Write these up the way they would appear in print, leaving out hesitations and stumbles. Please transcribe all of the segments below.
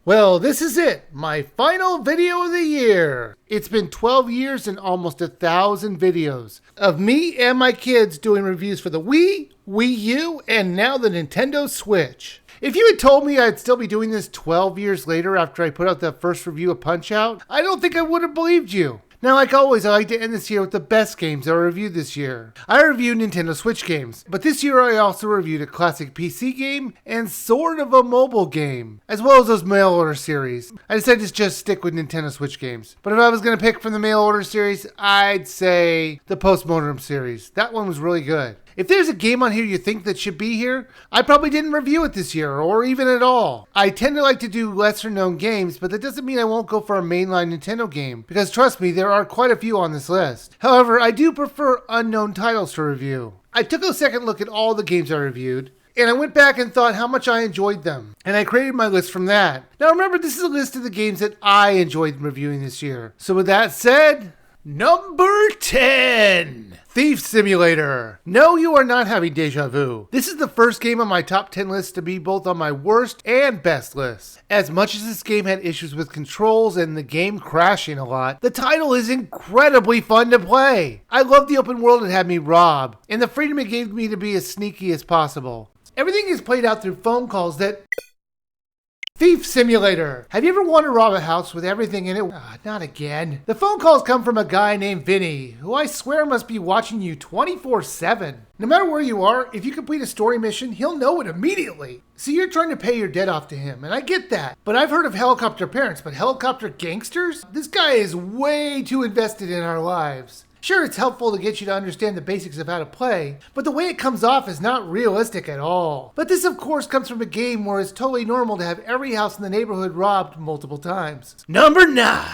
Well, this is it, my final video of the year. It's been 12 years and almost 1,000 videos of me and my kids doing reviews for the Wii, Wii U, and now the Nintendo Switch. If you had told me I'd still be doing this 12 years later after I put out the first review of Punch-Out!, I don't think I would have believed you. Now, like always, I like to end this year with the best games I reviewed this year. I reviewed Nintendo Switch games, but this year I also reviewed a classic PC game and sort of a mobile game, as well as those mail order series. I decided to just stick with Nintendo Switch games. But if I was going to pick from the mail order series, I'd say the Postmortem series. That one was really good. If there's a game on here you think that should be here, I probably didn't review it this year, or even at all. I tend to like to do lesser known games, but that doesn't mean I won't go for a mainline Nintendo game, because trust me, there are quite a few on this list. However, I do prefer unknown titles to review. I took a second look at all the games I reviewed, and I went back and thought how much I enjoyed them, and I created my list from that. Now remember, this is a list of the games that I enjoyed reviewing this year. So with that said, number 10. Thief Simulator. No, you are not having deja vu. This is the first game on my top 10 list to be both on my worst and best list. As much as this game had issues with controls and the game crashing a lot, the title is incredibly fun to play. I love the open world it had me rob, and the freedom it gave me to be as sneaky as possible. Everything is played out through phone calls that... Thief Simulator. Have you ever wanted to rob a house with everything in it? Not again. The phone calls come from a guy named Vinny, who I swear must be watching you 24/7. No matter where you are, if you complete a story mission, he'll know it immediately. So you're trying to pay your debt off to him, and I get that. But I've heard of helicopter parents, but helicopter gangsters? This guy is way too invested in our lives. Sure, it's helpful to get you to understand the basics of how to play, but the way it comes off is not realistic at all. But this, of course, comes from a game where it's totally normal to have every house in the neighborhood robbed multiple times. Number 9.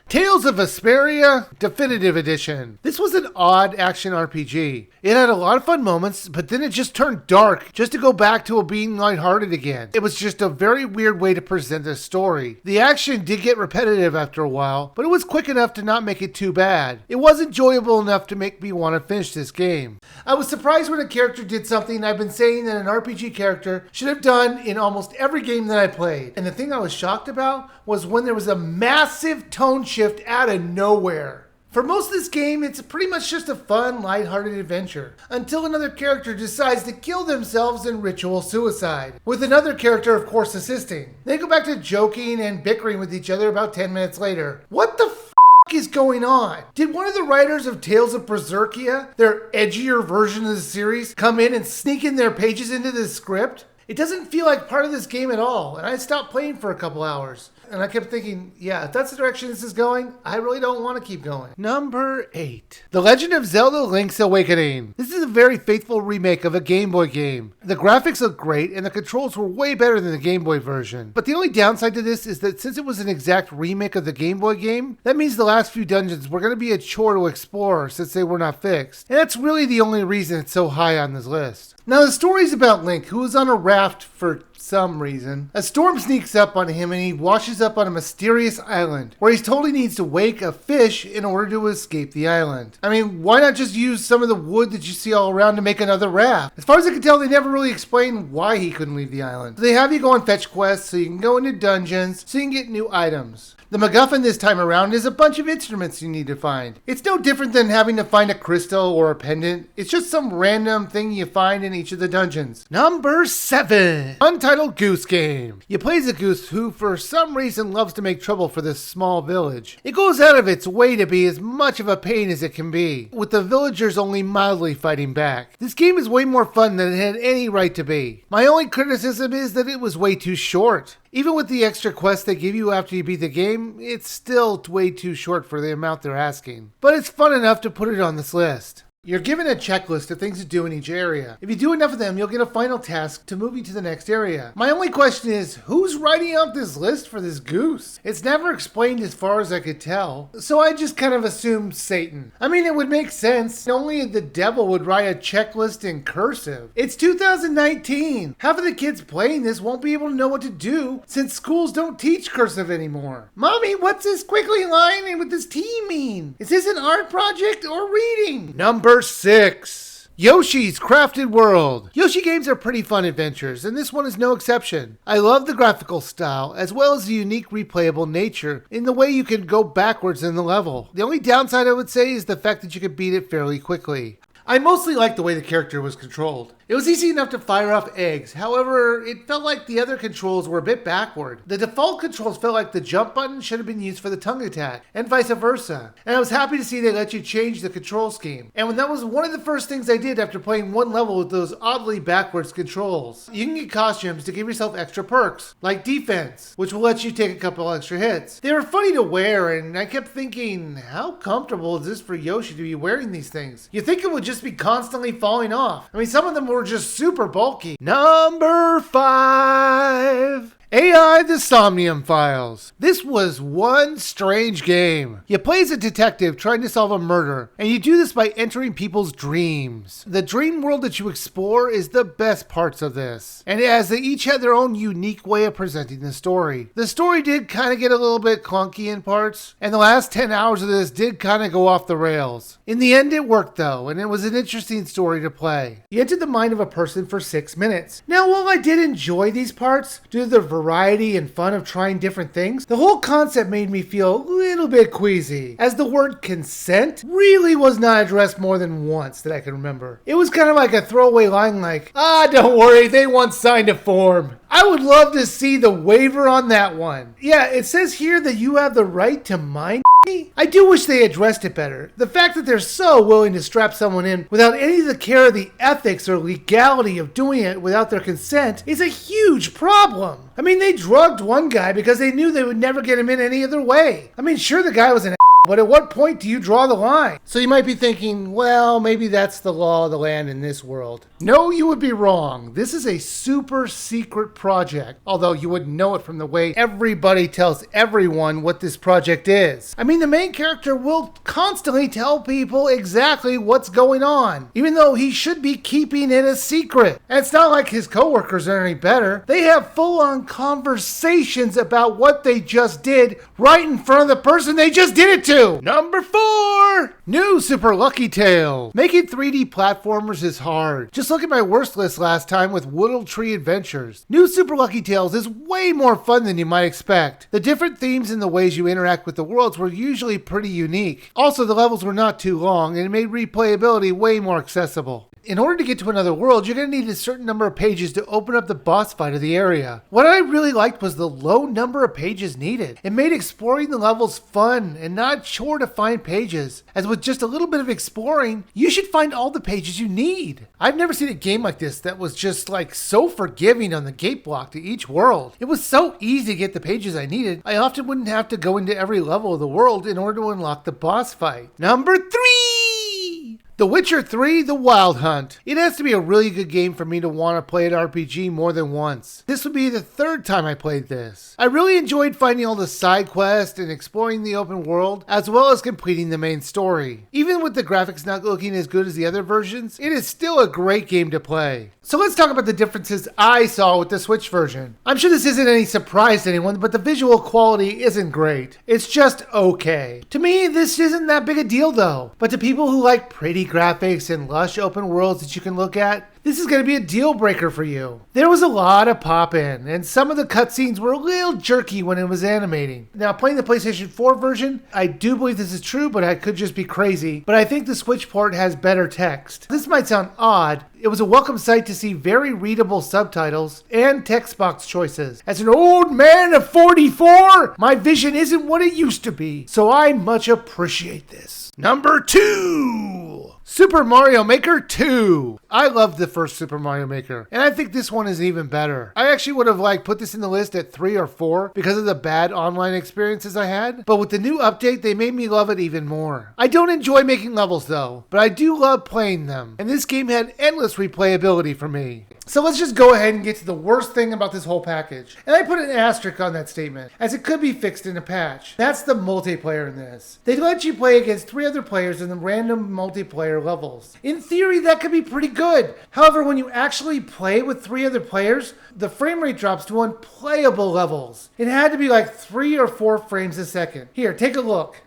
Tales of Vesperia Definitive Edition. This was an odd action RPG. It had a lot of fun moments, but then it just turned dark just to go back to being lighthearted again. It was just a very weird way to present the story. The action did get repetitive after a while, but it was quick enough to not make it too bad. It was enjoyable enough to make me want to finish this game. I was surprised when a character did something I've been saying that an RPG character should have done in almost every game that I played. And the thing I was shocked about was when there was a massive tone shift out of nowhere. For most of this game, it's pretty much just a fun, lighthearted adventure, until another character decides to kill themselves in ritual suicide, with another character of course assisting. They go back to joking and bickering with each other about 10 minutes later. What the f*** is going on? Did one of the writers of Tales of Berserkia, their edgier version of the series, come in and sneak in their pages into this script? It doesn't feel like part of this game at all, and I stopped playing for a couple hours. And I kept thinking, yeah, if that's the direction this is going, I really don't want to keep going. Number 8. The Legend of Zelda Link's Awakening. This is a very faithful remake of a Game Boy game. The graphics look great, and the controls were way better than the Game Boy version. But the only downside to this is that since it was an exact remake of the Game Boy game, that means the last few dungeons were going to be a chore to explore since they were not fixed. And that's really the only reason it's so high on this list. Now the story's about Link, who is on a raft for some reason. A storm sneaks up on him and he washes up on a mysterious island where he's told he needs to wake a fish in order to escape the island. I mean, why not just use some of the wood that you see all around to make another raft? As far as I can tell, they never really explain why he couldn't leave the island. So they have you go on fetch quests so you can go into dungeons so you can get new items. The MacGuffin this time around is a bunch of instruments you need to find. It's no different than having to find a crystal or a pendant. It's just some random thing you find in each of the dungeons. Number 7. Untitled Goose game. You play as a goose who for some reason loves to make trouble for this small village. It goes out of its way to be as much of a pain as it can be, with the villagers only mildly fighting back. This game is way more fun than it had any right to be. My only criticism is that it was way too short. Even with the extra quests they give you after you beat the game, it's still way too short for the amount they're asking. But it's fun enough to put it on this list. You're given a checklist of things to do in each area. If you do enough of them, you'll get a final task to move you to the next area. My only question is, who's writing out this list for this goose? It's never explained as far as I could tell, so I just kind of assumed Satan. I mean, it would make sense. Only the devil would write a checklist in cursive. It's 2019. Half of the kids playing this won't be able to know what to do since schools don't teach cursive anymore. Mommy, what's this squiggly line with this T mean? Is this an art project or reading? Number 6. Yoshi's Crafted World. Yoshi games are pretty fun adventures, and this one is no exception. I love the graphical style, as well as the unique replayable nature in the way you can go backwards in the level. The only downside I would say is the fact that you can beat it fairly quickly. I mostly liked the way the character was controlled. It was easy enough to fire off eggs, however, it felt like the other controls were a bit backward. The default controls felt like the jump button should have been used for the tongue attack, and vice versa. And I was happy to see they let you change the control scheme. And that was one of the first things I did after playing one level with those oddly backwards controls. You can get costumes to give yourself extra perks, like defense, which will let you take a couple extra hits. They were funny to wear, and I kept thinking, how comfortable is this for Yoshi to be wearing these things? You think it would just be constantly falling off. I mean, some of them were just super bulky. Number 5. AI the Somanium Files. This was one strange game. You play as a detective trying to solve a murder, and you do this by entering people's dreams. The dream world that you explore is the best parts of this, and as they each had their own unique way of presenting the story. The story did kind of get a little bit clunky in parts, and the last 10 hours of this did kind of go off the rails. In the end it worked though, and it was an interesting story to play. You entered the mind of a person for 6 minutes. Now while I did enjoy these parts, due to the variety and fun of trying different things, the whole concept made me feel a little bit queasy, as the word consent really was not addressed more than once that I can remember. It was kind of like a throwaway line like, don't worry, they once signed a form. I would love to see the waiver on that one. Yeah, it says here that you have the right to mind me. I do wish they addressed it better. The fact that they're so willing to strap someone in without any of the care of the ethics or legality of doing it without their consent is a huge problem. I mean, they drugged one guy because they knew they would never get him in any other way. I mean, sure, the guy was an but at what point do you draw the line? So you might be thinking, well, maybe that's the law of the land in this world. No, you would be wrong. This is a super secret project, although you wouldn't know it from the way everybody tells everyone what this project is. I mean, the main character will constantly tell people exactly what's going on, even though he should be keeping it a secret. And it's not like his coworkers are any better. They have full-on conversations about what they just did right in front of the person they just did it to. Number 4! New Super Lucky Tale. Making 3D platformers is hard. Just look at my worst list last time with Woodle Tree Adventures. New Super Lucky Tales is way more fun than you might expect. The different themes and the ways you interact with the worlds were usually pretty unique. Also, the levels were not too long and it made replayability way more accessible. In order to get to another world, you're going to need a certain number of pages to open up the boss fight of the area. What I really liked was the low number of pages needed. It made exploring the levels fun and not a chore to find pages. As with just a little bit of exploring, you should find all the pages you need. I've never seen a game like this that was just like so forgiving on the gate block to each world. It was so easy to get the pages I needed, I often wouldn't have to go into every level of the world in order to unlock the boss fight. Number 3! The Witcher 3: The Wild Hunt. It has to be a really good game for me to want to play an RPG more than once. This would be the 3rd time I played this. I really enjoyed finding all the side quests and exploring the open world, as well as completing the main story. Even with the graphics not looking as good as the other versions, it is still a great game to play. So let's talk about the differences I saw with the Switch version. I'm sure this isn't any surprise to anyone, but the visual quality isn't great. It's just okay. To me, this isn't that big a deal though. But to people who like pretty graphics and lush open worlds that you can look at, this is going to be a deal breaker for you. There was a lot of pop-in, and some of the cutscenes were a little jerky when it was animating. Now, playing the PlayStation 4 version, I do believe this is true, but I could just be crazy. But I think the Switch port has better text. This might sound odd. It was a welcome sight to see very readable subtitles and text box choices. As an old man of 44, my vision isn't what it used to be, so I much appreciate this. Number 2! Super Mario Maker 2. I loved the first Super Mario Maker, and I think this one is even better. I actually would have put this in the list at 3 or 4 because of the bad online experiences I had, but with the new update, they made me love it even more. I don't enjoy making levels though, but I do love playing them, and this game had endless replayability for me. So let's just go ahead and get to the worst thing about this whole package. And I put an asterisk on that statement, as it could be fixed in a patch. That's the multiplayer in this. They let you play against 3 other players in the random multiplayer levels. In theory, that could be pretty good. However, when you actually play with 3 other players, the frame rate drops to unplayable levels. It had to be like 3 or 4 frames a second. Here, take a look.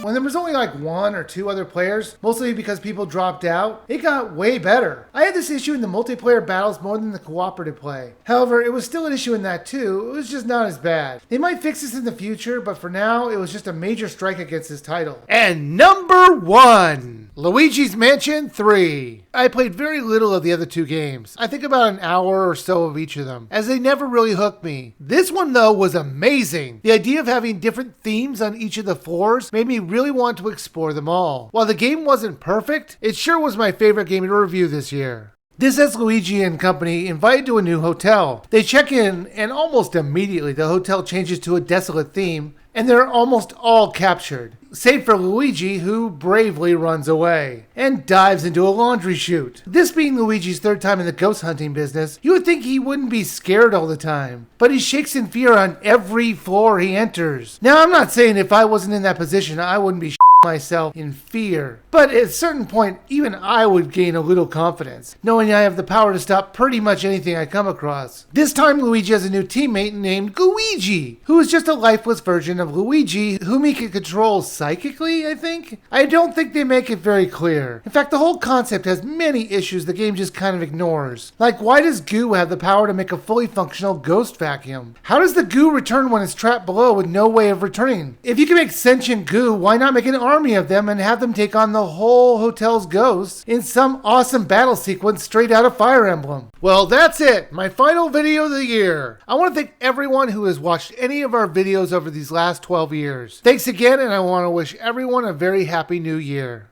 When there was only like 1 or 2 other players, mostly because people dropped out, it got way better. I had this issue in the multiplayer battles more than the cooperative play. However, it was still an issue in that too, it was just not as bad. They might fix this in the future, but for now, it was just a major strike against this title. And number 1, Luigis Mansion 3. I played very little of the other 2 games. I think about an hour or so of each of them, as they never really hooked me. This one though was amazing. The idea of having different themes on each of the floors made me really want to explore them all. While the game wasn't perfect, it sure was my favorite game to review this year. This has Luigi and company invited to a new hotel. They check in and almost immediately the hotel changes to a desolate theme and they're almost all captured. Save for Luigi, who bravely runs away and dives into a laundry chute. This being Luigi's 3rd time in the ghost hunting business, you would think he wouldn't be scared all the time, but he shakes in fear on every floor he enters. Now, I'm not saying if I wasn't in that position, I wouldn't be myself in fear, but at a certain point, even I would gain a little confidence, knowing I have the power to stop pretty much anything I come across. This time, Luigi has a new teammate named Gooigi, who is just a lifeless version of Luigi, whom he can control psychically, I think? I don't think they make it very clear. In fact, the whole concept has many issues the game just kind of ignores. Like, why does goo have the power to make a fully functional ghost vacuum? How does the goo return when it's trapped below with no way of returning? If you can make sentient goo, why not make an army of them and have them take on the whole hotel's ghosts in some awesome battle sequence straight out of Fire Emblem? Well, that's it, my final video of the year. I want to thank everyone who has watched any of our videos over these last 12 years. Thanks again, and I want to wish everyone a very happy new year.